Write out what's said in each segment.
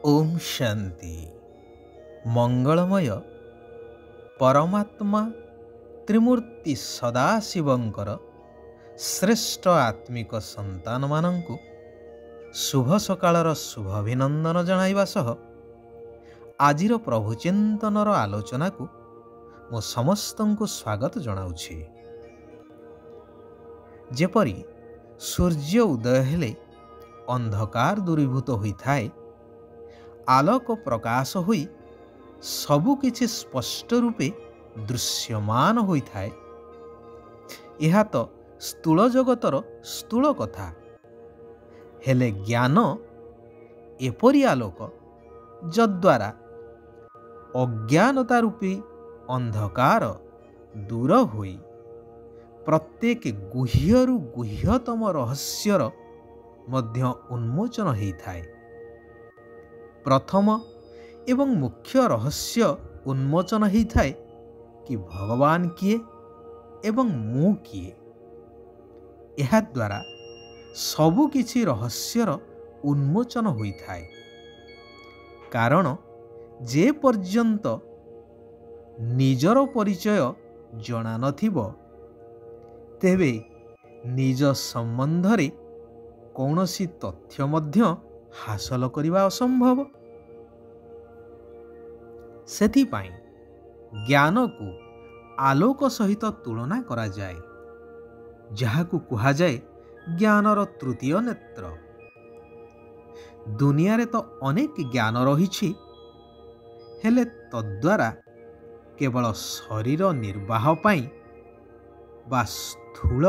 ओम शांति। मंगलमय परमात्मा त्रिमूर्ति सदाशिवंकर श्रेष्ठ आत्मिक संतान मानंकु शुभ सकाळर शुभ अभिनंदन जणाइबा सह आजिर प्रभुचिंतनर आलोचना को मो समस्तंकु स्वागत जणाउछि। जेपरी सूर्य उदय हेले अंधकार दूरीभूत होइथाए, आलोक प्रकाश होई सबु किछि स्पष्ट रूपे दृश्यमान होइथाए। यह तो स्थूल जगतर स्थूल कथा, हेले ज्ञान एपरी आलोक जद्वारा अज्ञानता रूपी अंधकार दूर होई प्रत्येक गुह्यरु गुह्यतम रहस्यर मध्य उन्मोचन होइथाए। प्रथम एवं मुख्य रहस्य उन्मोचन होइथाए कि भगवान किए एवं मु किए। एहा द्वारा सबु किछि रहस्यर उन्मोचन होइथाए। कारण जे पर्यंत निजर परिचय जणा नथिबो तेबे निज संबंधरे कौनसी तथ्य मध्य हासिल करिबा असंभव। सेथिपाई ज्ञान को आलोक सहित तुलना करा जाए, जहाकु कुहा जाए ज्ञानर तृतीय नेत्र। दुनिया रे तो अनेक ज्ञान रहिछि, हेले तद्वारा केवल शरीर निर्वाह पाई बा स्थूल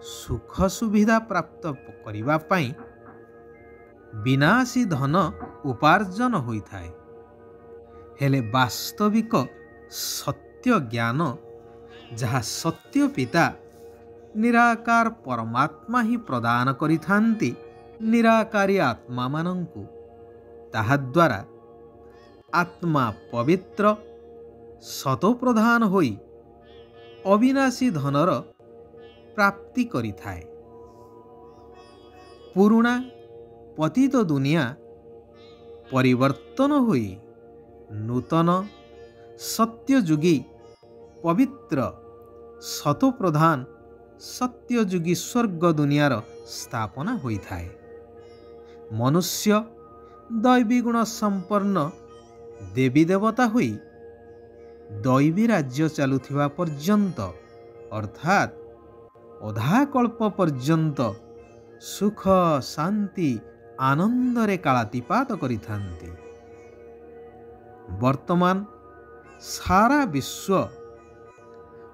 सुख सुविधा प्राप्त करिबा पाई विनाशी धन उपार्जन होइथाए। हेले वास्तविक सत्य ज्ञान, जहा सत्य पिता निराकार परमात्मा ही प्रदान करिथांती निराकारी आत्मा मानंकु, ताहा द्वारा आत्मा पवित्र सतो प्रधान होई अविनाशी धनर प्राप्ति करिथाए। पुरुणा पतित दुनिया परिवर्तन होई नूतन सत्ययुगी पवित्र सतो प्रधान सत्ययुगी स्वर्ग दुनियार स्थापना होइथाए। मनुष्य दैवी गुण संपन्न देवी देवता होई दैवी राज्य चालुथिबा पर्यंत, अर्थात अधा कल्प पर्यंत सुख शांति आनंदरे कालातिपात करिथांती। वर्तमान सारा विश्व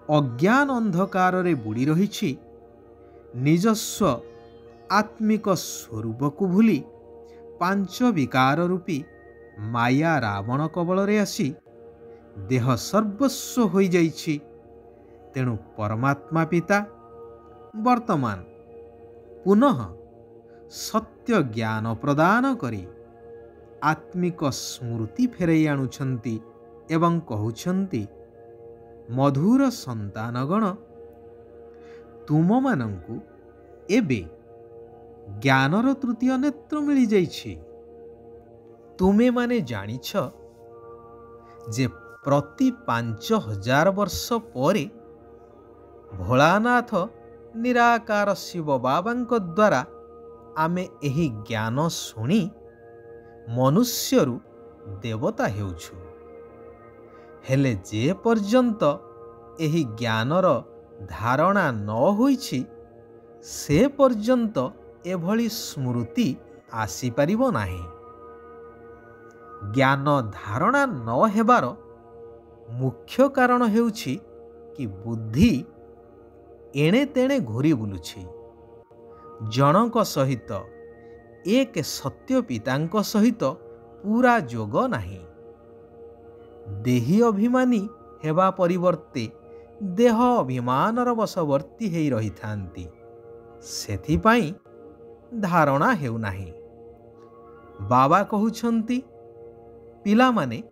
अज्ञान अंधकार रे बुड़ी रहिछि। निजस्व आत्मिक स्वरूप को भूली पांच विकार रूपी माया रावण कबल रे आसी देह सर्वस्व होई जाइछि। तेणु परमात्मा पिता वर्तमान पुनः सत्य ज्ञान प्रदान करी आत्मिक स्मृति फेरई आणुछंती एवं कहउछंती, मधुर संतानगण तुम मानंकु एबे ज्ञानर तृतीय नेत्र मिली जाइछि। तुमे माने जानिछ जे प्रति 5000 वर्ष परे भोलानाथ निराकार शिव बाबांक द्वारा आमे एही ज्ञान शुणी मनुष्यरु देवता हेउछु। हेले जे पर्यंत एही ज्ञानर धारणा न होइछि, से पर्यंत एभली स्मृति आसी परिबो नाही। ज्ञान धारणा न हेबार मुख्य कारण हेउछि कि बुद्धि एणे तेणे घूरी बुलुछि। जनक सहित एक सत्य पितांक सहित पूरा जोग नाही। देही अभिमानी हेबा परिवर्ते देह अभिमानर वशवर्ती हेई रहिथांती। सेथिपाई धारणा हेउ नाही। बाबा कहुछंती, पिला माने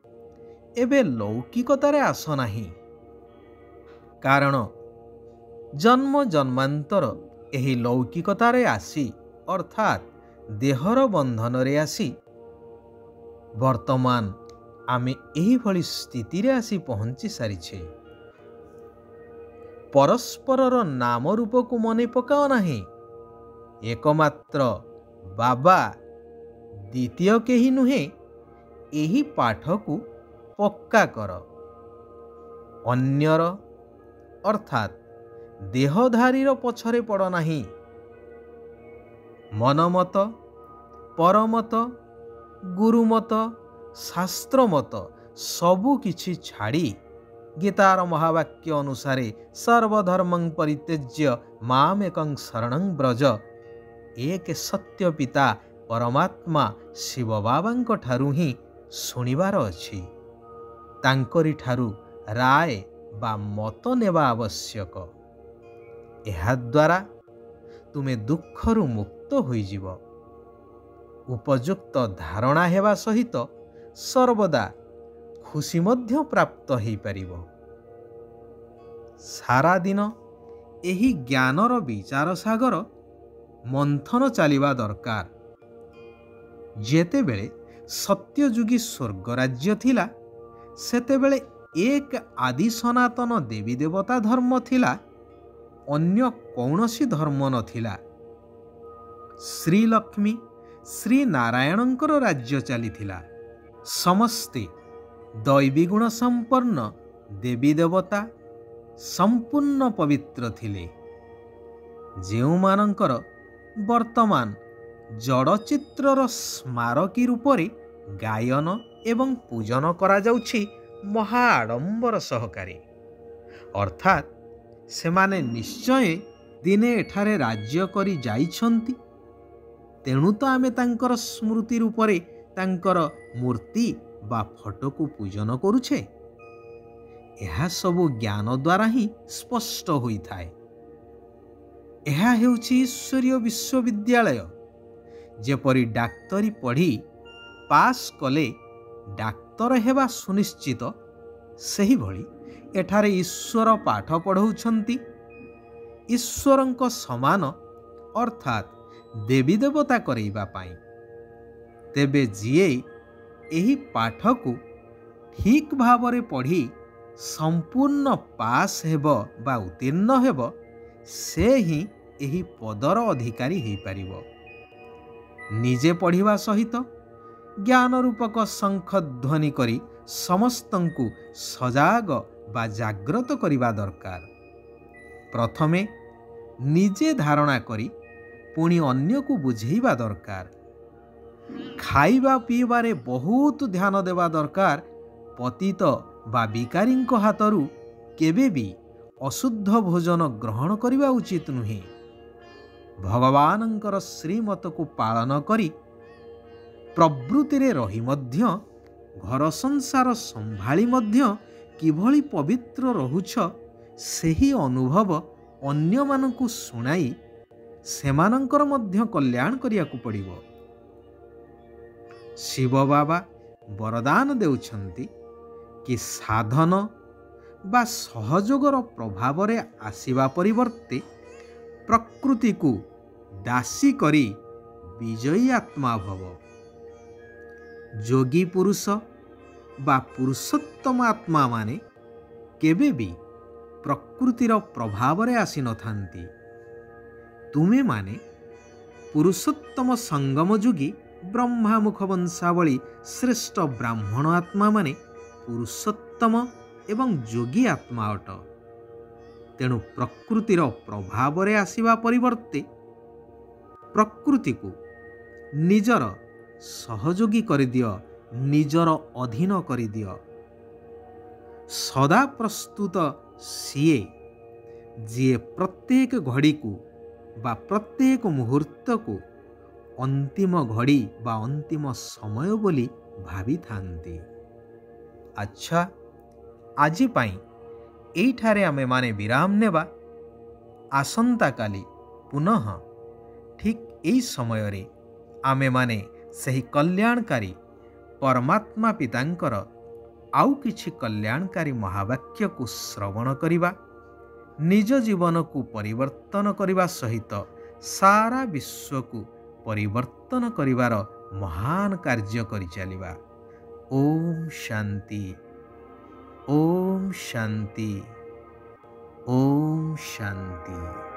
एबे लौकिकतारे आस नाही, कारण जन्म जन्मांतर एही लौकिकतारे आसी अर्थात देहर बंधन रे आसी ବର୍ତ୍ତମାନ ଆମେ ଏହିଭଳି ସ୍ଥିତିରେ ଆସି ପହଞ୍ଚି ସାରିଛେ। ପରସ୍ପରର ନାମ ରୂପକୁ ମନେ ପକାଅ ନାହିଁ। ଏକମାତ୍ର ବାବା, ଦ୍ୱିତୀୟ କେହି ନୁହେଁ। ଏହି ପାଠକୁ ପକ୍କା କର। ଅନ୍ୟର ଅର୍ଥାତ୍ ଦେହଧାରୀର ପଛରେ ପଡ଼ ନାହିଁ। ମନମତ, ପରମତ, ଗୁରୁମତ, ଶାସ୍ତ୍ରମତ ସବୁ କିଛି ଛାଡ଼ି ଗୀତାର ମହାବାକ୍ୟ ଅନୁସାରେ ସର୍ବଧର୍ମଂ ପରିତ୍ୟଜ୍ୟ ମାମେକଂ ଶରଣଂ ବ୍ରଜ, ଏକ ସତ୍ୟ ପିତା ପରମାତ୍ମା ଶିବ ବାବାଙ୍କ ଠାରୁ ହିଁ ଶୁଣିବାର ଅଛି। ତାଙ୍କରି ଠାରୁ ରାୟ ବା ମତ ନେବା ଆବଶ୍ୟକ। ଏହାଦ୍ୱାରା ତୁମେ ଦୁଃଖରୁ ମୁକ୍ତ ହୋଇଯିବ। ଉପଯୁକ୍ତ ଧାରଣା ହେବା ସହିତ ସର୍ବଦା ଖୁସି ମଧ୍ୟ ପ୍ରାପ୍ତ ହୋଇପାରିବ। ସାରାଦିନ ଏହି ଜ୍ଞାନର ବିଚାର ସାଗର ମନ୍ଥନ ଚାଲିବା ଦରକାର। ଯେତେବେଳେ ସତ୍ୟଯୁଗୀ ସ୍ୱର୍ଗରାଜ୍ୟ ଥିଲା, ସେତେବେଳେ ଏକ ଆଦି ସନାତନ ଦେବୀ ଦେବତା ଧର୍ମ ଥିଲା, ଅନ୍ୟ କୌଣସି ଧର୍ମ ନଥିଲା। ଶ୍ରୀଲକ୍ଷ୍ମୀ ଶ୍ରୀନାରାୟଣଙ୍କର ରାଜ୍ୟ ଚାଲିଥିଲା। ସମସ୍ତେ ଦୈବୀଗୁଣ ସମ୍ପନ୍ନ ଦେବୀ ଦେବତା ସମ୍ପୂର୍ଣ୍ଣ ପବିତ୍ର ଥିଲେ, ଯେଉଁମାନଙ୍କର ବର୍ତ୍ତମାନ ଜଡ଼ଚିତ୍ରର ସ୍ମାରକୀ ରୂପରେ ଗାୟନ ଏବଂ ପୂଜନ କରାଯାଉଛି ମହା ଆଡ଼ମ୍ବର ସହକାରେ। ଅର୍ଥାତ୍ ସେମାନେ ନିଶ୍ଚୟ ଦିନେ ଏଠାରେ ରାଜ୍ୟ କରି ଯାଇଛନ୍ତି। ତେଣୁ ତ ଆମେ ତାଙ୍କର ସ୍ମୃତି ରୂପରେ ତାଙ୍କର ମୂର୍ତ୍ତି ବା ଫଟୋକୁ ପୂଜନ କରୁଛେ। ଏହା ସବୁ ଜ୍ଞାନ ଦ୍ୱାରା ହିଁ ସ୍ପଷ୍ଟ ହୋଇଥାଏ। ଏହା ହେଉଛି ଈଶ୍ୱରୀୟ ବିଶ୍ୱବିଦ୍ୟାଳୟ। ଯେପରି ଡାକ୍ତରୀ ପଢ଼ି ପାସ୍ କଲେ ଡାକ୍ତର ହେବା ସୁନିଶ୍ଚିତ, ସେହିଭଳି ଏଠାରେ ଈଶ୍ୱର ପାଠ ପଢ଼ାଉଛନ୍ତି ଈଶ୍ୱରଙ୍କ ସମାନ ଅର୍ଥାତ୍ ଦେବୀ ଦେବତା କରାଇବା ପାଇଁ। ତେବେ ଯିଏ ଏହି ପାଠକୁ ଠିକ୍ ଭାବରେ ପଢ଼ି ସମ୍ପୂର୍ଣ୍ଣ ପାସ୍ ହେବ ବା ଉତ୍ତୀର୍ଣ୍ଣ ହେବ, ସେ ହିଁ ଏହି ପଦର ଅଧିକାରୀ ହୋଇପାରିବ। ନିଜେ ପଢ଼ିବା ସହିତ ଜ୍ଞାନ ରୂପକ ଶଙ୍ଖ ଧ୍ୱନି କରି ସମସ୍ତଙ୍କୁ ସଜାଗ ବା ଜାଗ୍ରତ କରିବା ଦରକାର। ପ୍ରଥମେ ନିଜେ ଧାରଣା କରି ପୁଣି ଅନ୍ୟକୁ ବୁଝେଇବା ଦରକାର। ଖାଇବା ପିଇବାରେ ବହୁତ ଧ୍ୟାନ ଦେବା ଦରକାର। ପତିତ ବା ଭିକାରୀଙ୍କ ହାତରୁ କେବେ ବି ଅଶୁଦ୍ଧ ଭୋଜନ ଗ୍ରହଣ କରିବା ଉଚିତ ନୁହେଁ। ଭଗବାନଙ୍କର ଶ୍ରୀମତକୁ ପାଳନ କରି ପ୍ରବୃତ୍ତିରେ ରହି ମଧ୍ୟ ଘର ସଂସାର ସମ୍ଭାଳି ମଧ୍ୟ କିଭଳି ପବିତ୍ର ରହୁଛ, ସେହି ଅନୁଭବ ଅନ୍ୟମାନଙ୍କୁ ଶୁଣାଇ ସେମାନଙ୍କର ମଧ୍ୟ କଲ୍ୟାଣ କରିବାକୁ ପଡ଼ିବ। ଶିବ ବାବା ବରଦାନ ଦେଉଛନ୍ତି କି ସାଧନ ବା ସହଯୋଗର ପ୍ରଭାବରେ ଆସିବା ପରିବର୍ତ୍ତେ ପ୍ରକୃତିକୁ ଦାସୀ କରି ବିଜୟୀ ଆତ୍ମା ଭବ। ଯୋଗୀ ପୁରୁଷ ବା ପୁରୁଷୋତ୍ତମ ଆତ୍ମାମାନେ କେବେ ବି ପ୍ରକୃତିର ପ୍ରଭାବରେ ଆସିନଥାନ୍ତି। ତୁମେମାନେ ପୁରୁଷୋତ୍ତମ ସଙ୍ଗମ ଯୁଗୀ ବ୍ରହ୍ମାମୁଖ ବଂଶାବଳୀ ଶ୍ରେଷ୍ଠ ବ୍ରାହ୍ମଣ ଆତ୍ମାମାନେ ପୁରୁଷୋତ୍ତମ ଏବଂ ଯୋଗୀ ଆତ୍ମା ଅଟ। ତେଣୁ ପ୍ରକୃତିର ପ୍ରଭାବରେ ଆସିବା ପରିବର୍ତ୍ତେ ପ୍ରକୃତିକୁ ନିଜର ସହଯୋଗୀ କରିଦିଅ, ନିଜର ଅଧୀନ କରିଦିଅ। ସଦା ପ୍ରସ୍ତୁତ ସିଏ, ଯିଏ ପ୍ରତ୍ୟେକ ଘଡ଼ିକୁ ବା ପ୍ରତ୍ୟେକ ମୁହୂର୍ତ୍ତକୁ ଅନ୍ତିମ ଘଡ଼ି ବା ଅନ୍ତିମ ସମୟ ବୋଲି ଭାବିଥାନ୍ତି। ଆଚ୍ଛା, ଆଜି ପାଇଁ ଏଇଠାରେ ଆମେମାନେ ବିରାମ ନେବା। ଆସନ୍ତାକାଲି ପୁନଃ ଠିକ୍ ଏହି ସମୟରେ ଆମେମାନେ ସେହି କଲ୍ୟାଣକାରୀ ପରମାତ୍ମା ପିତାଙ୍କର ଆଉ କିଛି କଲ୍ୟାଣକାରୀ ମହାବାକ୍ୟକୁ ଶ୍ରବଣ କରିବା। ନିଜ ଜୀବନକୁ ପରିବର୍ତ୍ତନ କରିବା ସହିତ ସାରା ବିଶ୍ୱକୁ ପରିବର୍ତ୍ତନ କରିବାର ମହାନ କାର୍ଯ୍ୟ କରିଚାଲିବା। ओम शांति, ओम शांति, ओम शांति।